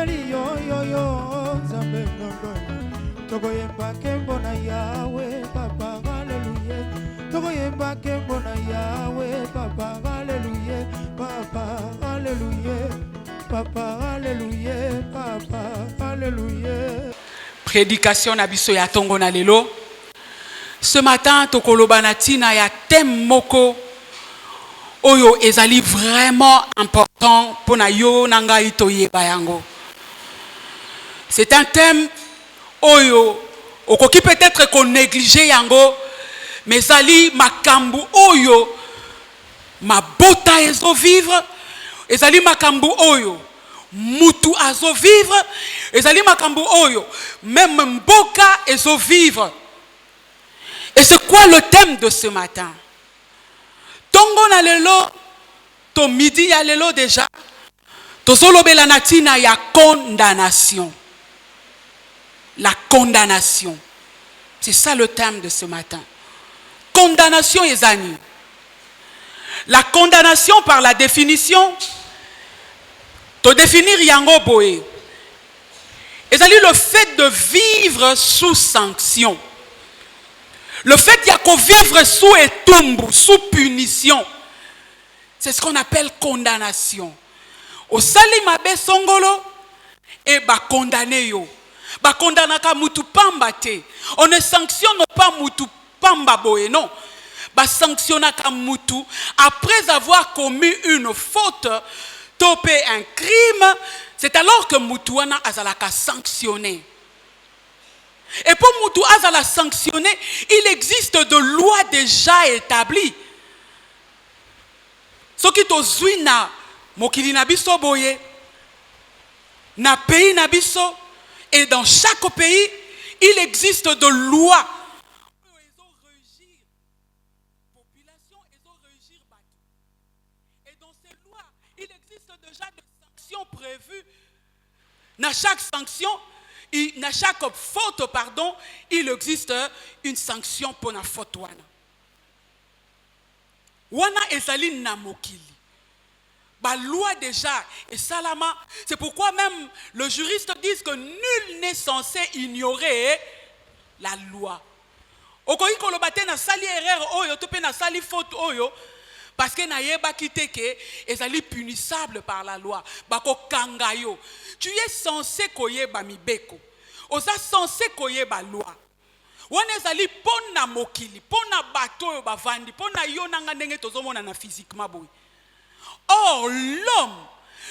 Tosepeli yo yo yo Nzambe nono Tokoyemba kembo na Yahweh Papa Hallelujah Tokoyemba kembo na Yahweh Papa Hallelujah Papa Hallelujah Papa Hallelujah Papa Hallelujah. Prédication na biso ya tongo na lelo. Ce matin tokoloba na tina ya thème moko oyo ezali vraiment important pour na yo na ngai toyeba yango. C'est un thème oyo okoki peut-être qu'on néglige yango mais ezali makambu oyo mabota ezo vivre ezali makambu oyo mutu azo vivre ezali makambu oyo même mboka ezo vivre. Et c'est quoi le thème de ce matin? Tongo na lelo to midi ya lelo déjà tozolobela na tina ya condamnation. La condamnation. C'est ça le thème de ce matin. Condamnation ezani. La condamnation par la définition to définir yango boé. Ezali le fait de vivre sous sanction. Le fait de vivre sous etumbu, sous punition. C'est ce qu'on appelle condamnation. Au sali mabe songolo et ba condamné yo. Ba condamnaka mutu pamba te. On ne sanctionne pas mutu pamba boé, non. Ba sanctionnaka mutu après avoir commis une faute, topé un crime, c'est alors que mutu wana azalaka sanctionné. Et pour mutu azala sanctionné, il existe de lois déjà établies. Ce qui tozui na mokili na biso boye, na pays na biso, et dans chaque pays, il existe de lois. Et dans ces lois, il existe déjà des sanctions prévues. Dans chaque sanction, dans chaque faute, pardon, il existe une sanction pour la faute. Wana ezali na mokili. Ba loi déjà et salama. C'est pourquoi même le juriste dit que nul n'est censé ignorer la loi. Okoki kolobate na sali erreur oyo to pe na sali faute oyo parce que na yeba kiteke ezali punissable par la loi. Bako kangayo. Tu es censé koyeba mibeko. Oza censé koyeba loi. Wana ezali pona mokili, pona bato oyo bavandi, pona yo nanga ndenge tozomona na physiquement boy. Or, l'homme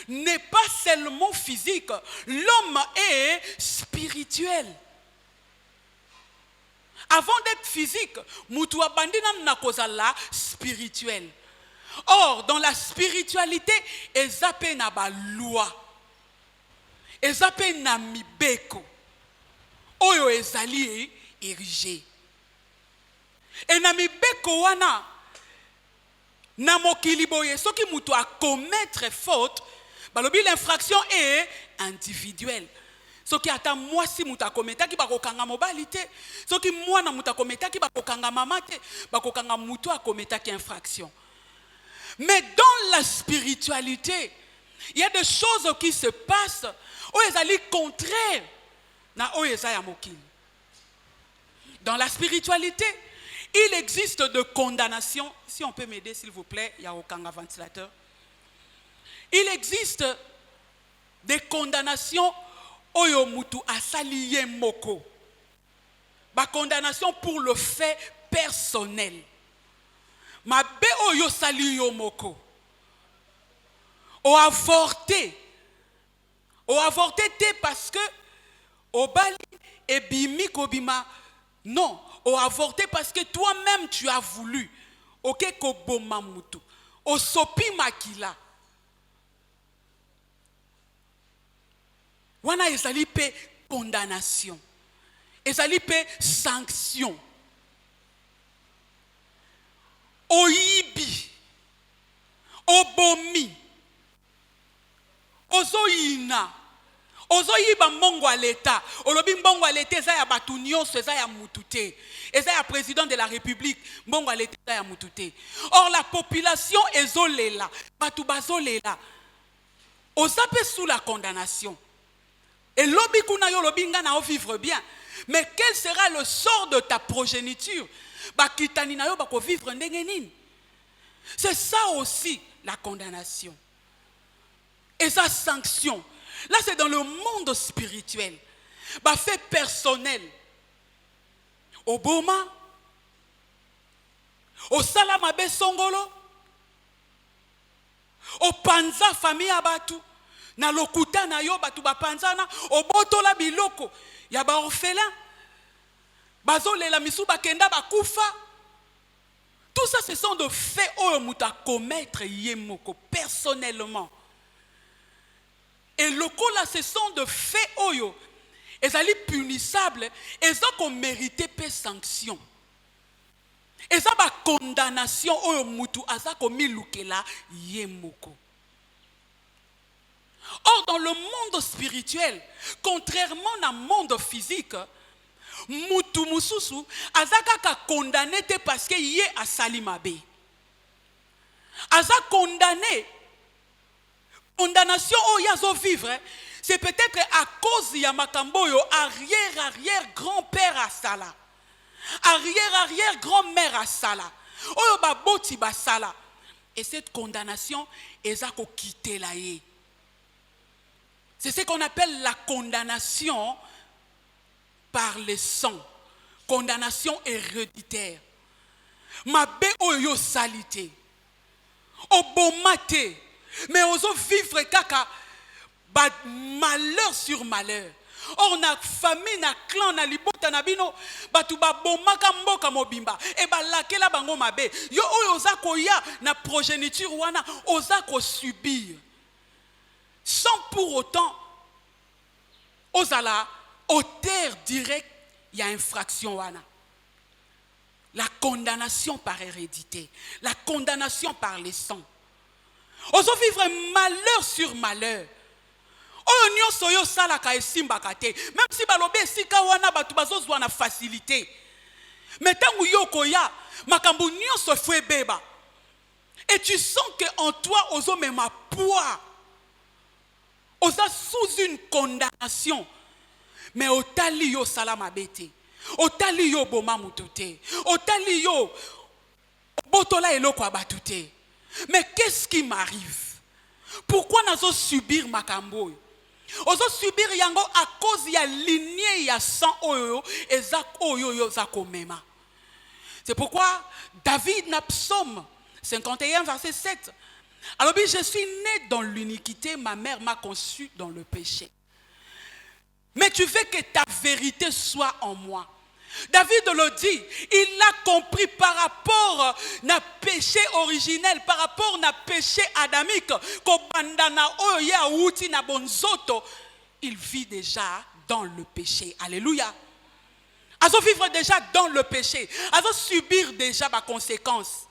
n'est pas seulement physique, l'homme est spirituel. Avant d'être physique, mutu abandina na kozala spirituel. Or, dans la spiritualité, ezape na ba loi. Ezape na mibeko. Oyo ezali érigé. Et na mibeko wana na mokili boye soki mutu a commettre faute, balobi l'infraction est individuelle. Soki ata mwasi mutu a commetaki bakokanga mobali te, soki mwana mutu a commetaki bakokanga mama te, bakokanga mutu a commetaki infraction. Mais dans la spiritualité, il y a des choses qui se passent où ezali contraire na oyo eza ya mokili. Dans la spiritualité, il existe de condamnation. Si on peut m'aider, s'il vous plaît, il y a aucun ventilateur. Il existe des condamnations oyo mutu asali ye moko. Ba condamnation pour le fait personnel. Ma be oyo sali yo moko. O avorté. O avorté te parce que o bali e bimi kobima. Non, o avorté parce que toi-même tu as voulu. Ok, koboma mutu. O sopi makila. Wana ezali pe condamnation. Ezali pe sanction. Oyibi. Obomi. Ozoyina. Ozoyiba mbongo à l'État. Olobi mbongo à l'État, eza ya batu nyonso, eza ya mutu te. Eza ya président de la République, mbongo à l'État, eza ya mutu te. Or la population ezolela, batu bazolela. Ozape sous la condamnation. Et lobi kuna yo lobi nga na o vivre bien. Mais quel sera le sort de ta progéniture? Bakitani na yo bako vivre ndenge nini? C'est ça aussi la condamnation. Et sa sanction. Là c'est dans le monde spirituel. Bah fait personnel. Au boma. Au salamabe songolo. Au panza famille abatu. Na lokuta na yo batu ba panzana. Au botola biloko. Ya ba orphelin. Bazo lela misu bakenda bakufa. Tout ça, ce sont des faits où muta commettre yemoko personnellement. Et le coup là, ce sont des faits où ils sont punissables, ils ont mérité des sanctions. Ils ont une condamnation où mutu asa komi lukela yemoko. Or, dans le monde spirituel, contrairement au monde physique, mutu mususu azaka condamné parce que yé a salimabe. Aza condamné. Condamnation au yazo vivre, c'est peut-être à cause ya makamboyo arrière grand-père à sala. Arrière grand-mère à sala. Oyo ba boti ba sala. Et cette condamnation ezako quitter la yé. C'est ce qu'on appelle la condamnation par le sang, condamnation héréditaire. Ma bé oyo salité, obomate, mais ozo vivre kaka malheur sur malheur. Or na famille na clan na libota na bino batu ba bomaka mboka mobimba e ba lakela bango mabe. Yo oyo oza koya na progéniture wana oza ko subir sans pour autant ozala auteur direct, il y a infraction wana. La condamnation par hérédité, la condamnation par les sangs. Ozo vivre malheur sur malheur. Oyo nyonso yo salaka esimbaka te. Même si balobe esika wana batu bazozwa na facilité. Mais tangu yo koya makambu nyonso fwe beba. Et tu sens que en toi ozo mema poids. Oza sous une condamnation. Mais otali yo salama bete. Otali yo boma mutute. Otali yo botola eloko abatute. Mais qu'est-ce qui m'arrive? Pourquoi nazo subir makambo? Ozo subir yango à cause ya lignée ya sang oyo ezak oyo yo zakomema. C'est pourquoi David na psaume 51 verset 7. Alors bien je suis né dans l'iniquité, ma mère m'a conçu dans le péché. Mais tu veux que ta vérité soit en moi. David le dit, il l'a compris par rapport à péché originel, par rapport à péché adamique, il vit déjà dans le péché. Alléluia. Il va vivre déjà dans le péché. Il va subir déjà ma conséquence.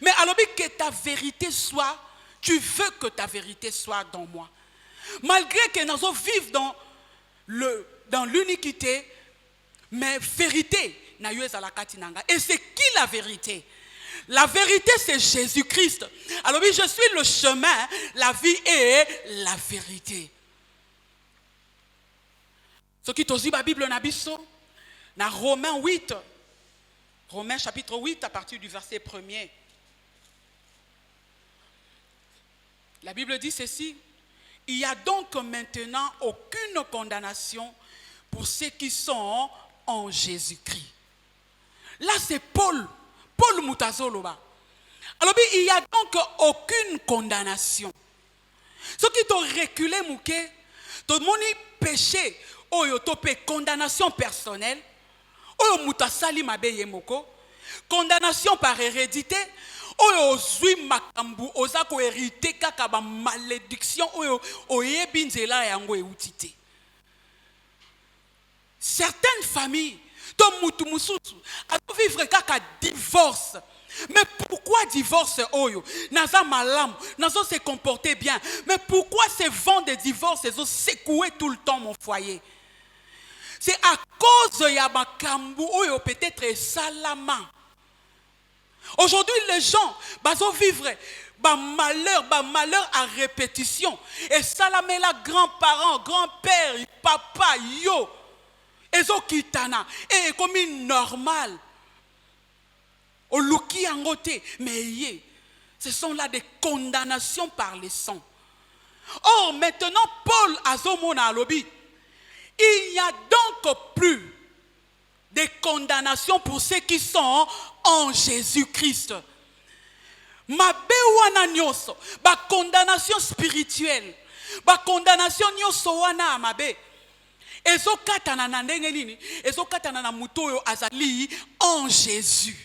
Mais alors que ta vérité soit, tu veux que ta vérité soit dans moi. Malgré que nous vivons dans l'uniquité, mais vérité, et c'est qui la vérité? La vérité, c'est Jésus-Christ. Alors oui, je suis le chemin, la vie et la vérité. Ce qui t'ose la Bible dans Romains 8, Romains chapitre 8 à partir du verset 1er. La Bible dit ceci: il n'y a donc maintenant aucune condamnation pour ceux qui sont en Jésus-Christ. Là, c'est Paul Moutazoloba. Alors, il n'y a donc aucune condamnation. Ceux qui t'ont reculé, Mouké, tout le monde péché, condamnation personnelle, condamnation par hérédité, malédiction, certaines familles, vivre kaka divorce. Mais pourquoi divorce oyo? Naza malam, nazo se comporter bien. Mais pourquoi ces vents de divorce ont secoué tout le temps mon foyer? C'est à cause de makambu oyo peut-être salama. Aujourd'hui les gens bazo vivre malheur à répétition. Et ça la met là, grands-parents, grand-père, papa, yo. Ezo kitana. Et comme normal. Au luki angote. Mais ce sont là des condamnations par les sangs. Or, maintenant, Paul Azomona Alobi, il n'y a donc plus de condamnation pour ceux qui sont en Jésus-Christ. Mabe wana nyoso, ba condamnation spirituelle, ba condamnation nyoso wana mabe. Ezo katana na ndenge nini? Ezo katana na muto oyo azali en Jésus.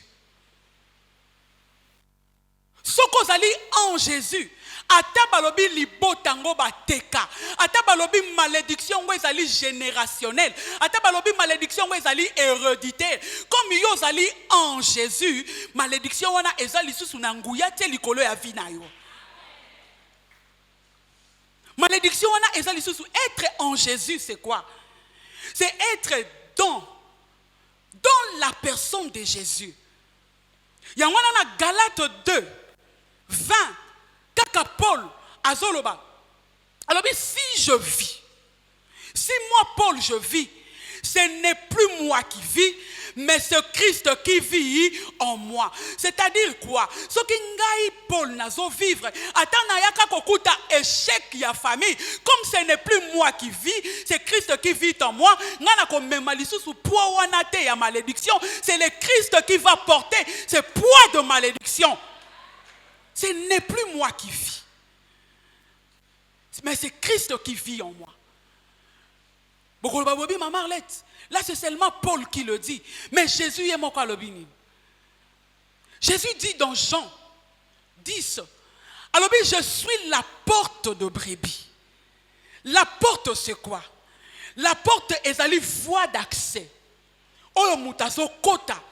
Soko zali en Jésus. Ata balobi libotango bateka. Ata balobi malédiction ngo ezali générationnelle. Ata balobi malédiction ngo ezali héréditaire. Comme yo zali en Jésus, malédiction wana ezali susu na nguya te likolo ya vie na yo. Malédiction wana ezali susu. Être en Jésus, c'est quoi? C'est être dans la personne de Jésus. Yangwana na Galates 2, 20. Kaka Paul azoloba. Alors si je vis, si moi Paul je vis, ce n'est plus moi qui vis, mais c'est Christ qui vit en moi. C'est-à-dire quoi? Ce qui ngai Paul nazo vivre, atana yaka kokuta échec ya famille, comme ce n'est plus moi qui vis, c'est Christ qui vit en moi. Ngana ko mema lisusu poids wana te ya malédiction, c'est le Christ qui va porter ce poids de malédiction. Ce n'est plus moi qui vis. Mais c'est Christ qui vit en moi. Là, c'est seulement Paul qui le dit. Mais Jésus est mon kalobini. Jésus dit dans Jean 10, alors je suis la porte de brebis. La porte, c'est quoi? La porte est la voie d'accès. Oyo mutazo kota.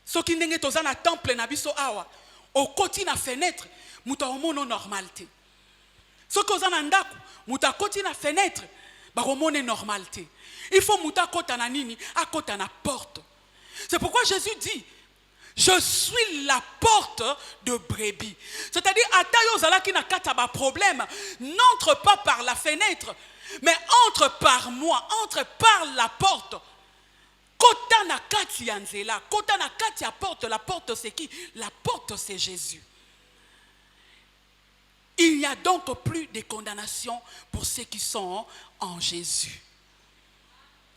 Ce qui n'est pas un temple na biso awa. Au côté na fenêtre, muta homono normalité. Ce que vous en ndaku, muta côté na fenêtre, ba homone normalité. Il faut muta kota na nini, à kota na porte. C'est pourquoi Jésus dit, je suis la porte de brebis. C'est-à-dire, atayo zalaki na kata ba problème, n'entre pas par la fenêtre, mais entre par moi, entre par la porte. Kota na kati ya nzela, kota na kati ya porte, la porte c'est qui? La porte c'est Jésus. Il n'y a donc plus de condamnation pour ceux qui sont en Jésus.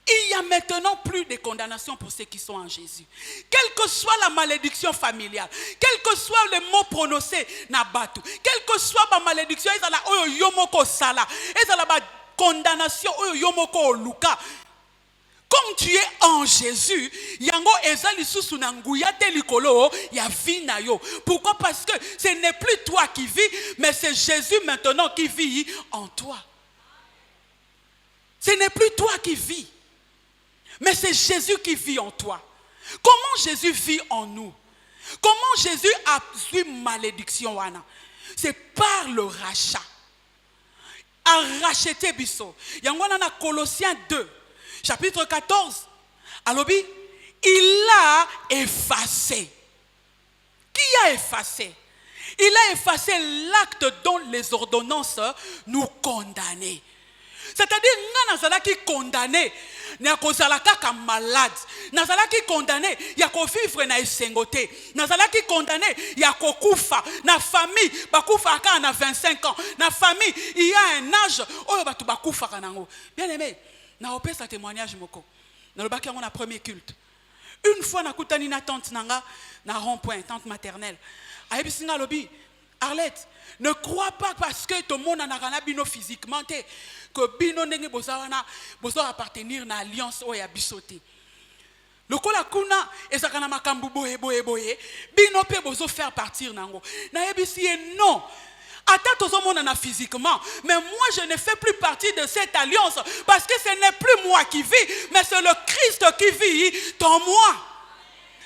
Il n'y a maintenant plus de condamnation pour ceux qui sont en Jésus. Quelle que soit la malédiction familiale, quel que soit le mot prononcé na batu, quelle que soit la malédiction, ezala oyo yomoko sala, ezala ba condamnation oyo yomoko luka. Comme tu es en Jésus, yango ezali susu na nguya te likolo ya vie na yo. Pourquoi? Parce que ce n'est plus toi qui vis, mais c'est Jésus maintenant qui vit en toi. Ce n'est plus toi qui vis, mais c'est Jésus qui vit en toi. Comment Jésus vit en nous? Comment Jésus a su malédiction wana? C'est par le rachat. A racheté biso. Yango na Colossiens 2. Chapitre 14, Alobi, il a effacé. Qui a effacé? Il a effacé l'acte dont les ordonnances nous condamnaient. C'est-à-dire, nous sommes condamnés, nous sommes malades, nous sommes condamnés, nous sommes vivre na esengote, nous sommes condamnés, nous sommes kufa, na famille, bakufa na 25 ans, na famille, il y a un âge, oh batu bakufa kanango. Bien aimé. Na opé sa témoignage moko. Na le baki na premier culte. Une fois na kutani na tante nanga na rond-point, tante maternelle. Ayebisinga lobi, Arlette, ne crois pas parce que tout le monde n'a pas bino physiquement que bino ndenge bozawana bozo appartenir na alliance o ya bisoté. Lokola kuna ezakana makambu boye bino pe bozo faire partir nango. Na yebisi non. Attends physiquement, mais moi je ne fais plus partie de cette alliance parce que ce n'est plus moi qui vis, mais c'est le Christ qui vit en moi.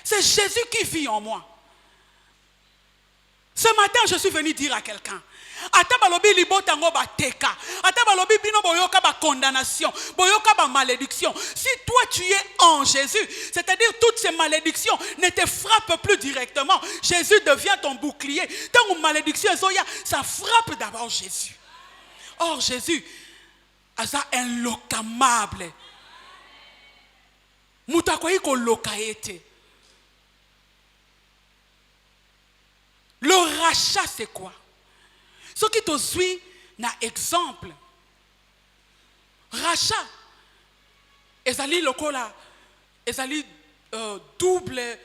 C'est Jésus qui vit en moi. Ce matin, je suis venu dire à quelqu'un, Ata balobi libotango bateka. Ata balobi bino boyoka ba condamnation. Boyoka ba malédiction. Si toi tu es en Jésus, c'est-à-dire toutes ces malédictions ne te frappent plus directement. Jésus devient ton bouclier. Tant que malédiction ça frappe d'abord Jésus. Or Jésus asa inlocamable. Mutakoyi ko lokaete. Le rachat c'est quoi? Ce qui te suit na exemple. Rachat. Ezali lokola, ezali double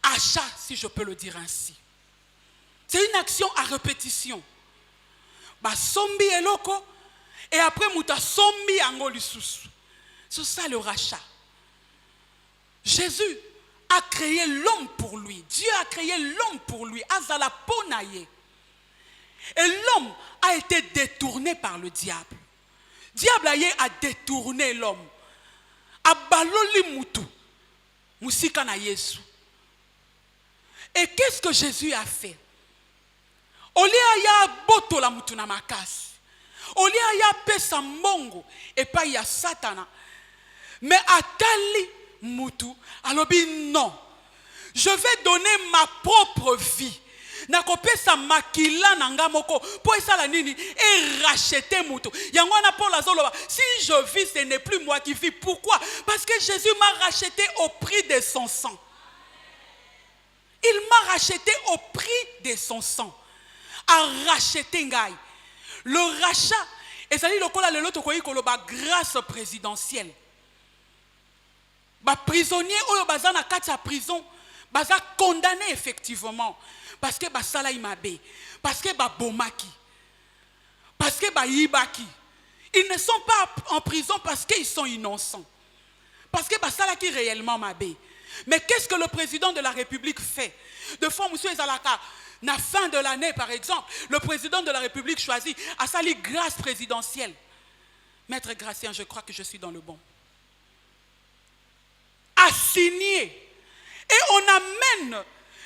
achat, si je peux le dire ainsi. C'est une action à répétition. Ba sombi eloko et après muta sombi ango lisusu. C'est ça le rachat. Jésus a créé l'homme pour lui. Dieu a créé l'homme pour lui. Azala ponaye. Et l'homme a été détourné par le diable. Diable a détourné l'homme. Abaloli mutu. Musika na Yesu. Et qu'est-ce que Jésus a fait? Olia ya boto la mutu na makasi. Olia ya pesa mbongo. Et pas ya satana. Mais atali mutu. Alobi non. Je vais donner ma propre vie. Nakopesa makila nanga moko po esala nini et racheter mutu. Yangwana Paul azoloba, si je vis ce n'est plus moi qui vis. Pourquoi? Parce que Jésus m'a racheté au prix de son sang. Il m'a racheté au prix de son sang. A racheter ngai. Le rachat ezali lokola lelo tokoyi koloba grâce présidentielle. Ba prisonnier oyo baza na kati ya prison baza condamné effectivement. Parce que basala imabe, parce que bomaki, parce que yibaki. Ils ne sont pas en prison parce qu'ils sont innocents. Parce que basala qui réellement mabe. Mais qu'est-ce que le président de la République fait? De fois, monsieur Ezalaka, na fin de l'année par exemple, le président de la République choisit à sali grâce présidentielle. Maître Gracien, je crois que je suis dans le bon. A signé. Et on amène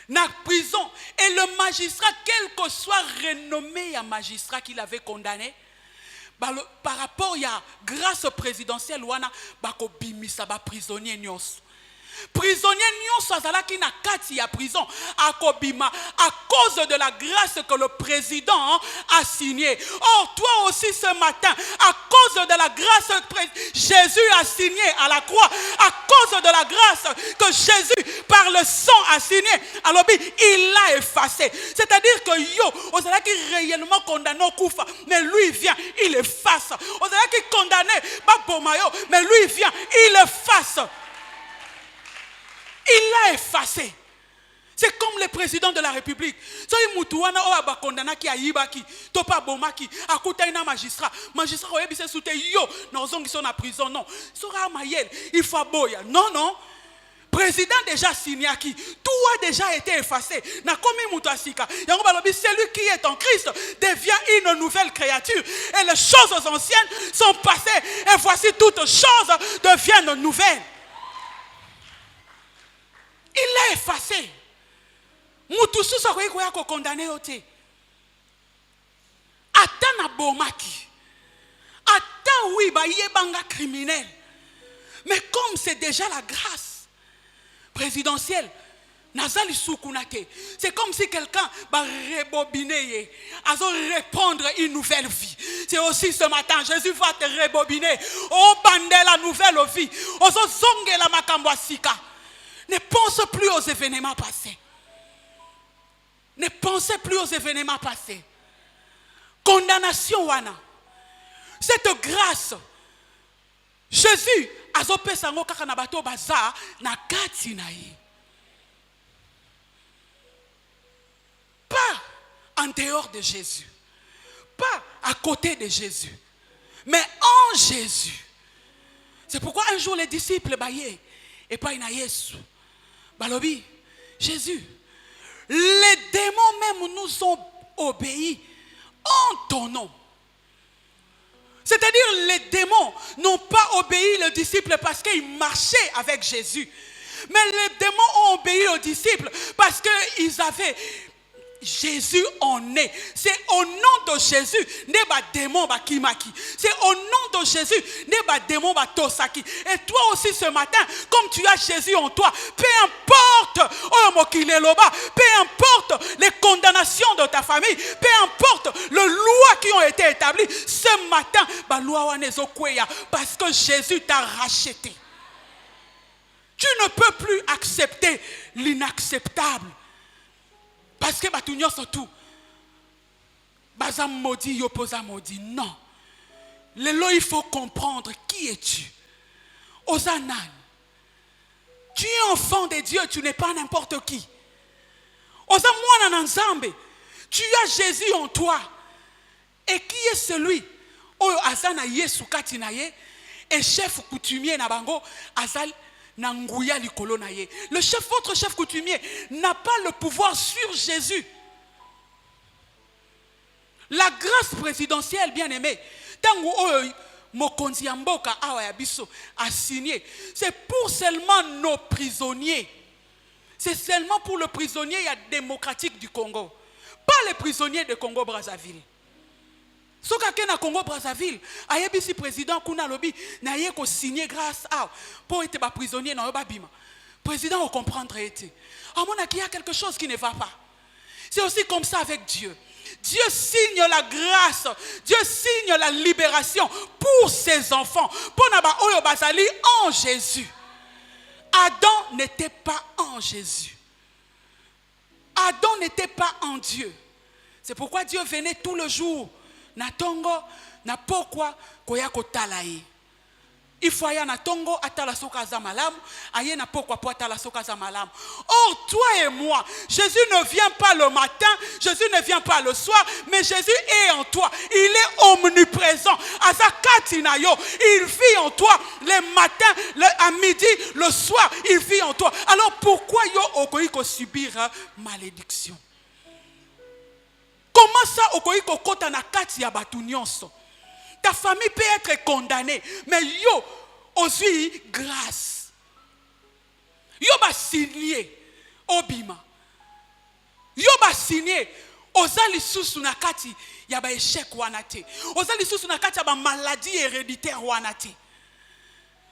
na prison et le magistrat, quel que soit renommé à magistrat qu'il avait condamné, par rapport à grâce présidentielle wana bako bimisa ba prisonnier nyos. Prisonnier nyos azalaki na kati ya prison akobima à cause de la grâce que le président a signée. Or toi aussi ce matin, à cause de la grâce que Jésus a signée à la croix, à cause de la grâce que Jésus par le sang a signé, alors il l'a effacé. C'est-à-dire que yo ozalaki réellement condamné au koufa, mais lui vient, il efface. Ozalaki condamné ba bomayo, mais lui vient, il efface. Il l'a effacé. C'est comme le président de la République. Soy mutuana o abakondana ki ayibaki, topa bomaki, akuta ina magistrat. Magistrat oyebise soute yo, nozongi son na prison non. Sora mayel, il faut boya. Non non. Président déjà signé qui tout a déjà été effacé. Na komi mutasika. Yango balobi celui qui est en Christ devient une nouvelle créature et les choses anciennes sont passées et voici toutes choses deviennent nouvelles. Il l'a effacé. Mutusu sa koya ko condamné ote. Ata na bomaki. Ata oui ba yebanga criminel. Mais comme c'est déjà la grâce présidentielle, nazali sukunake. C'est comme si quelqu'un va rebobiner, azo répondre une nouvelle vie. C'est aussi ce matin, Jésus va te rebobiner. Oh bande la nouvelle vie. Ozo zonge la makambwasika. Ne pense plus aux événements passés. Ne pensez plus aux événements passés. Condamnation wana. Cette grâce. Jésus azope sango kaka na bato baza na kati na ye. Pas en dehors de Jésus. Pas à côté de Jésus. Mais en Jésus. C'est pourquoi un jour les disciples baye et pas na Yesu. Balobi, Jésus, les démons même nous ont obéi en ton nom. C'est-à-dire les démons n'ont pas obéi le disciple parce qu'ils marchaient avec Jésus. Mais les démons ont obéi aux disciples parce qu'ils avaient Jésus en est. C'est au nom de Jésus, ne ba démon ba kimaki. C'est au nom de Jésus, ne ba démon ba tosaki. Et toi aussi ce matin, comme tu as Jésus en toi, peu importe peu importe les condamnations de ta famille, peu importe les lois qui ont été établies, ce matin, ba loi wana ezokweya parce que Jésus t'a racheté. Tu ne peux plus accepter l'inacceptable. Parce que tu n'as tout. Baza maudit, yopoza maudit. Non. Il faut comprendre qui es-tu. Osanan. Tu es enfant de Dieu, tu n'es pas n'importe qui. Osamwana nanzambe. Tu as Jésus en toi. Et qui est celui oyo azana Yesu kati na ye et chef coutumier na bango azal Nanguya likolo na ye. Le chef, votre chef coutumier, n'a pas le pouvoir sur Jésus. La grâce présidentielle, bien aimée, tango mokonzi mboka awa ya biso a signé, c'est pour seulement nos prisonniers. C'est seulement pour le prisonnier démocratique du Congo, pas les prisonniers de Congo-Brazzaville. Soka ke na Congo Brazzaville, ayebisi président kuna lobi na ye ko signer grâce à pour être prisonnier na ba bima. Président on comprendre été. À mon avis, il y a quelque chose qui ne va pas. C'est aussi comme ça avec Dieu. Dieu signe la grâce, Dieu signe la libération pour ses enfants. Pour naba oyo bazali en Jésus. Adam n'était pas en Jésus. Adam n'était pas en Dieu. C'est pourquoi Dieu venait tout le jour. Na tongo na pokwa koya kotala ye. Il faut aya na tongo atala soka za malamu, aye na pokwa po atala soka za malamu. Or toi et moi, Jésus ne vient pas le matin, Jésus ne vient pas le soir, mais Jésus est en toi. Il est omniprésent. Azakati na yo, il vit en toi le matin, à midi, le soir, il vit en toi. Alors pourquoi yo okoyi ko subir malédiction? Comment ça, okoiko kota na kati ya batu nyonso? Ta famille peut être condamnée, mais yo, ozui grâce. Yo ba signé obima. Yo ba signé ozali susu na kati ya ba échec wanate. Ozali susu na kati ya ba maladie héréditaire wanate.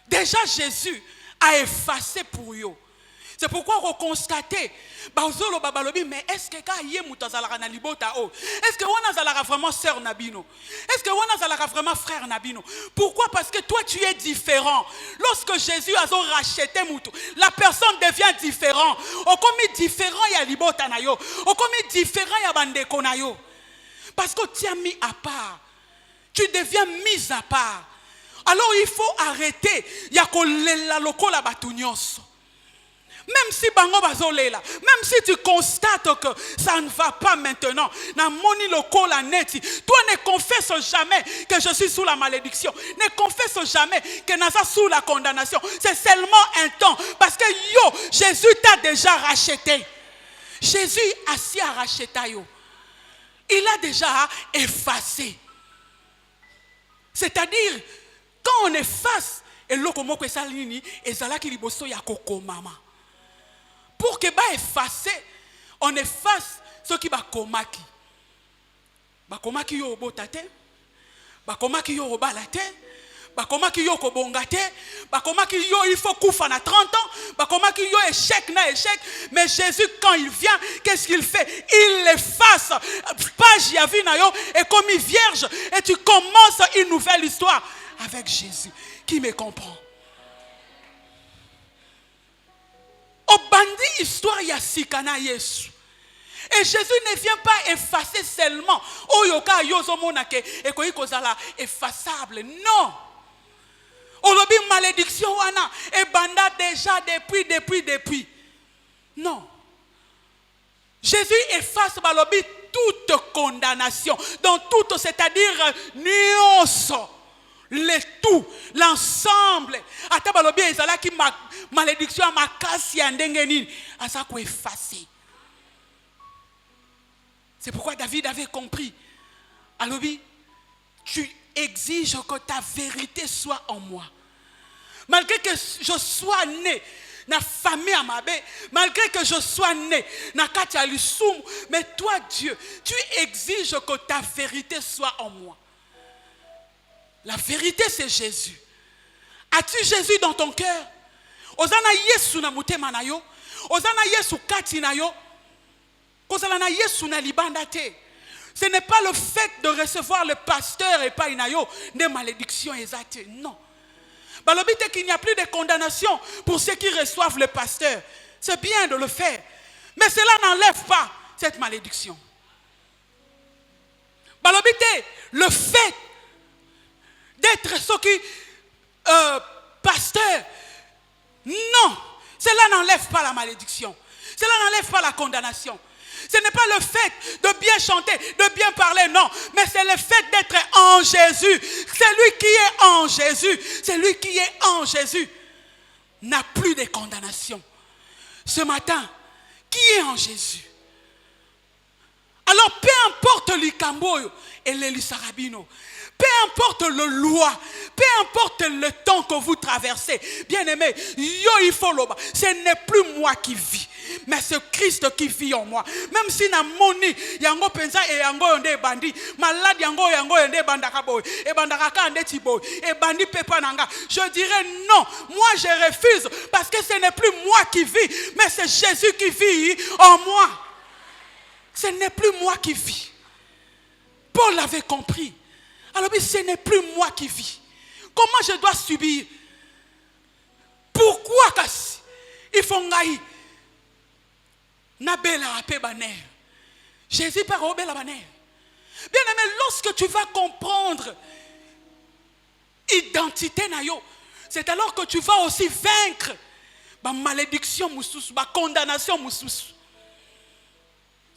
Déjà Jésus a effacé pour yo. C'est pourquoi on constate, mais est-ce que est-ce que on a vraiment sœur Nabino? Est-ce que on a vraiment frère Nabino? Pourquoi? Parce que toi tu es différent. Lorsque Jésus a racheté Moutou, la personne devient différente. On comme différent ya libota na yo, on comme différent ya bandeko na yo. Parce que tu es mis à part. Tu deviens mis à part. Alors il faut arrêter ya kolela lokola batunyos. Même si bango bazolela, même si tu constates que ça ne va pas maintenant, na moni loko la neti, toi ne confesse jamais que je suis sous la malédiction, ne confesse jamais que naza sous la condamnation. C'est seulement un temps, parce que yo, Jésus t'a déjà racheté. Jésus assis à racheter yo. Il a déjà effacé. C'est-à-dire, quand on efface, et l'okomoko esalini, ezalaki liboso ya koko mama. Pour que ba effacer, on efface ce qui va komaki. Ba komaki yo botate, ba komaki yo obalate, ba komaki yo kobongate, ba komaki yo il faut koufa na 30 ans, ba komaki yo échec na échec. Mais Jésus quand il vient, qu'est-ce qu'il fait? Il efface page yavi na yo et comme une vierge et tu commences une nouvelle histoire avec Jésus. Qui me comprend? Obandi histoire ya sikana Yesu. Et Jésus ne vient pas effacer seulement. Oyoka yozo monake ekoyi kozala effaçable. Non. Olobi malédiction wana et banda déjà depuis. Non. Jésus efface balobi toute condamnation. Dans toute, c'est-à-dire nuance. Le tout, l'ensemble. Ata balobi ezala ki malédiction à makasi andengenini asa ko effacer. C'est pourquoi David avait compris. Alobi, tu exiges que ta vérité soit en moi. Malgré que je sois né na famille à ma bé, malgré que je sois né, na kati ya lisumu, mais toi Dieu, tu exiges que ta vérité soit en moi. La vérité c'est Jésus. As-tu Jésus dans ton cœur? Ozana Yesu na mutema na yo, ozana Yesu kati na yo, kozala na Yesu na libanda te. Ce n'est pas le fait de recevoir le pasteur et pas inayo des malédictions exactes. Non. Balobite qu'il n'y a plus de condamnation pour ceux qui reçoivent le pasteur. C'est bien de le faire. Mais cela n'enlève pas cette malédiction. Balobite, le fait d'être ce qui pasteur, non, cela n'enlève pas la malédiction. Cela n'enlève pas la condamnation. Ce n'est pas le fait de bien chanter, de bien parler, non. Mais c'est le fait d'être en Jésus. Celui qui est en Jésus, celui qui est en Jésus n'a plus de condamnation. Ce matin, qui est en Jésus? Alors, peu importe l'ikambo et l'elisarabino, peu importe le loi, peu importe le temps que vous traversez, bien aimé, ce n'est plus moi qui vis, mais c'est Christ qui vit en moi. Même si na moni yango penza e yango yonde bandi, malade yango yonde bandaka boy, e bandaka ka ndeti boy, e bandi pepa nanga, je dirais non, moi je refuse parce que ce n'est plus moi qui vis, mais c'est Jésus qui vit en moi. Ce n'est plus moi qui vis. Paul l'avait compris. Alors, ce n'est plus moi qui vis. Comment je dois subir? Pourquoi il faut ngaï? Nabela ape baner. Jésus par obela baner. Bien aimé, lorsque tu vas comprendre identité nayo, c'est alors que tu vas aussi vaincre ma malédiction moussous, ma condamnation moussous.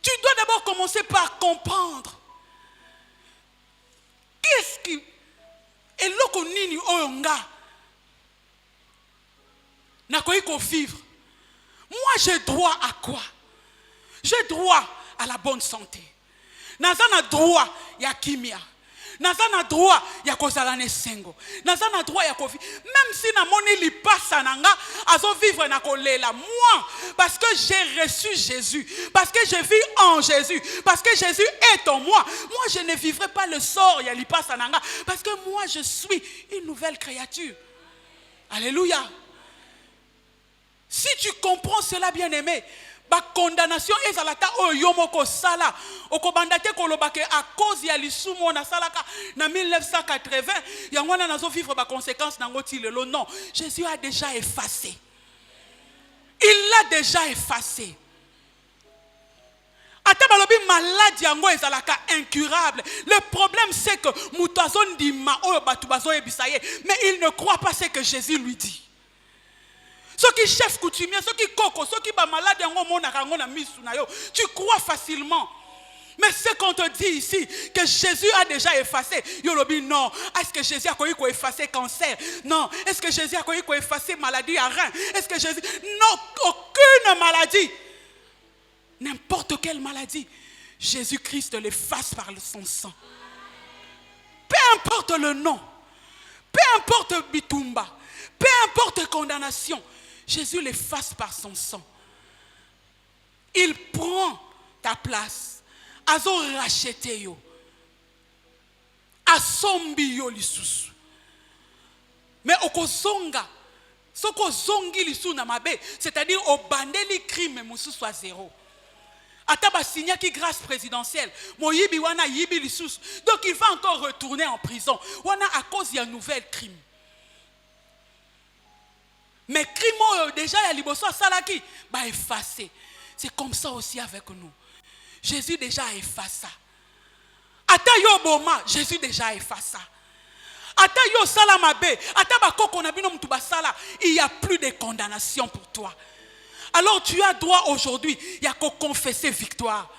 Tu dois d'abord commencer par comprendre. Qu'est-ce qui est l'oko nini oyonga nakoiko vivre? Moi j'ai droit à quoi? J'ai droit à la bonne santé. Nazana droit ya kimia. Nazana droit ya kozalane sengo. Nazana droit ya kofi. Même si na moni li passa nanga azo vivre na kolela. Moi parce que j'ai reçu Jésus, parce que je vis en Jésus, parce que Jésus est en moi. Moi je ne vivrai pas le sort ya li passa nanga parce que moi je suis une nouvelle créature. Alléluia. Si tu comprends cela, bien-aimé, ba condamnation ezalata o yomoko sala okobandate kolobake à cause ya lisumo na salaka na 1980 yangwana nazo vivre ba conséquences nango ti lelo. Non, Jésus a déjà effacé. Il l'a déjà effacé. Ata balobi maladie yango ezalaka incurable. Le problème c'est que mutazon dima o batu bazo ebisaye, mais il ne croit pas ce que Jésus lui dit. Ceux qui chef coutumier, ceux qui coco, ceux qui ba malade yango mona kango na misu na yo, tu crois facilement. Mais ce qu'on te dit ici, que Jésus a déjà effacé, yolobi non. Est-ce que Jésus a quoi effacer cancer? Non. Est-ce que Jésus a quoi effacer maladie à rein? Est-ce que Jésus... Non, aucune maladie. N'importe quelle maladie, Jésus-Christ l'efface par son sang. Peu importe le nom, peu importe bitumba, peu importe condamnation, Jésus l'efface par son sang. Il prend ta place. Azo rachete yo. Asombi yo lisusu. Mais okozonga. Soko zongi lisu na mabe, c'est-à-dire au bandeli crime mususu à zéro. Ataba signa qui grâce présidentielle. Moyibi wana yibi lisusu. Donc il va encore retourner en prison. Wana à cause d'un nouvel crime. Mais crime déjà ya liboso salaki ba effacé. C'est comme ça aussi avec nous. Jésus déjà a effacé. Ata yo boma, Jésus déjà a effacé. Ata yo salamabe, ata bakoko na bino mutu basala, il y a plus de condamnation pour toi. Alors tu as droit aujourd'hui, il y a qu'à confesser victoire.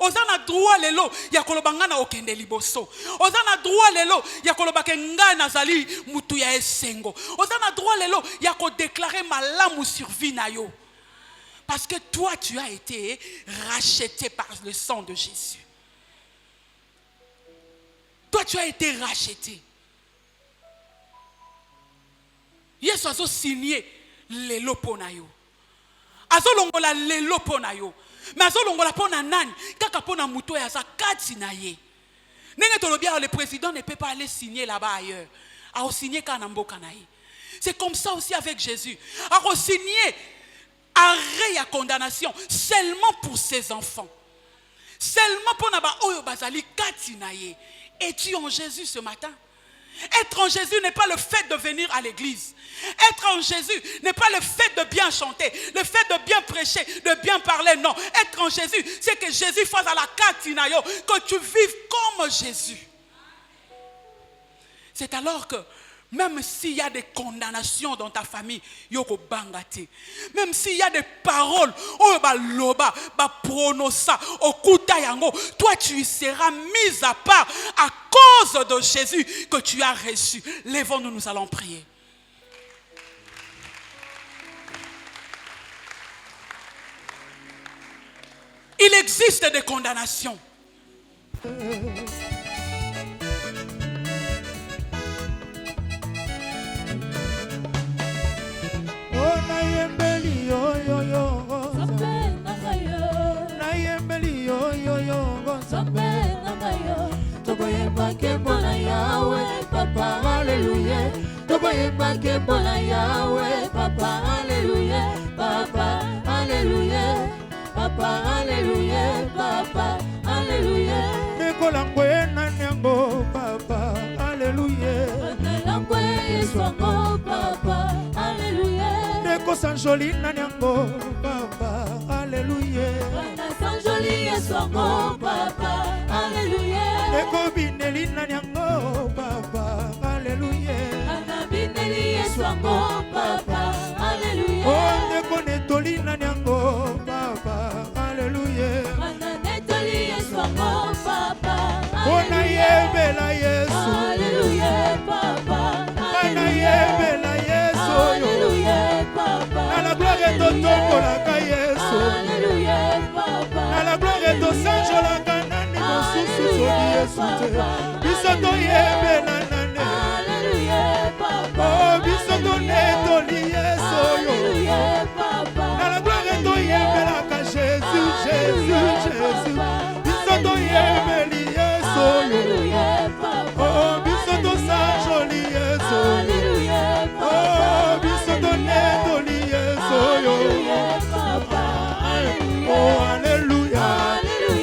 Ozana droit lelo, il y a kolobangana okende liboso. Ozana droit lelo, il y a kolobakenga nazali mutu ya esengo. Ozana droit lelo, il y a ko déclarer malamu sur vie na yo. Parce que toi tu as été racheté par le sang de Jésus. Toi tu as été racheté. Yesu azo signé lelo pona yo. azolongola lelo pona yo mais azolongola pona nani kaka pona muto ya zakati na ye ndenge tolobia le président ne peut pas aller signer là-bas ailleurs a signer kana mboka na ye. C'est comme ça aussi avec Jésus a signer arrêt à condamnation seulement pour ses enfants, seulement pour naba oyo bazali kati na ye. Es-tu en Jésus ce matin? Être en Jésus n'est pas le fait de venir à l'église. Être en Jésus n'est pas le fait de bien chanter, le fait de bien prêcher, de bien parler. Non, être en Jésus, c'est que Jésus fasse à la katinayo, que tu vives comme Jésus. C'est alors que même s'il y a des condamnations dans ta famille, yoko bangate. Même s'il y a des paroles, oh ba loba, ba pronosa, okuta yango, toi tu seras mis à part à cause de Jésus que tu as reçu. Lèvons-nous, nous allons prier. Il existe des condamnations. Tokoyemba kembola Yahweh, Papa, Alléluia. Tokoyemba kembola Yahweh, Papa, Alléluia. Papa, Alléluia. Papa, Alléluia. Papa, Alléluia. Nekolangwe nanyango, Papa, Alléluia. Nekolangwe yeswango, Papa, Alléluia. Neko sanjoli nanyango, Papa, Alléluia. Sanjoli yeswango, Papa, Alléluia. Neko bineli nanyango, Papa, Alléluia. Bineli yeswango, Papa, Alléluia. Oh, neko netoli nanyango, Papa, Alléluia. Netoli yeswango, Papa, Oh, na yebela Yesu. Alléluia, Papa. Na yebela Yesu. Alléluia, Papa. Na la gloire de tombolaka Yesu. Alléluia, Papa. Na la gloire de sanjolaka nani mosusu soki Yesu te. Biso toyebela nane. Alléluia, Papa. Oh, biso tonetoli Yesu yo. Alléluia, Papa. Na la gloire toyebelaka Jésus, Jésus, Jésus. Biso toyebeli Yesu yo. Alléluia, Papa. Oh, biso tosanjoli Yesu. Alléluia, Papa. Oh, biso tonetoli Yesu yo. Alléluia, Papa. Oh, alléluia.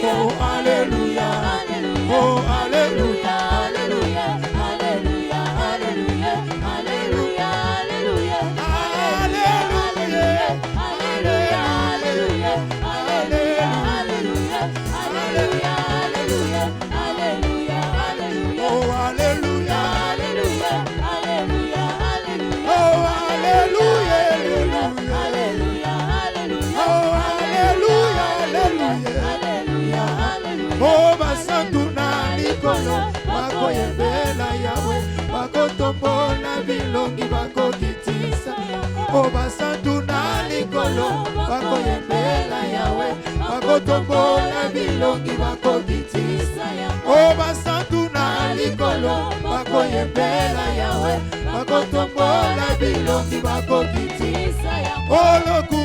Oh, alléluia. Oh, alléluia. Alléluia, Alléluia, Alléluia, Alléluia, Alléluia, Alléluia. Alléluia, Alléluia, Alléluia, Alléluia, Alléluia, Alléluia, Alléluia. Oh, alléluia. Alléluia, Alléluia, Alléluia. Oh, alléluia. Alléluia, Alléluia. Oh, alléluia, alléluia. Alléluia, Alléluia. Oh, basantu na likolo bakoyembela Yawe, bakotombola bilongi bakokitisa. Oh, basantu na likolo bakoyembela Yawe, bakotombola bilongi bakokitisa. Oh, basantu na likolo bakoyembela Yawe, bakotombola bilongi bakokitisa. Oh, loku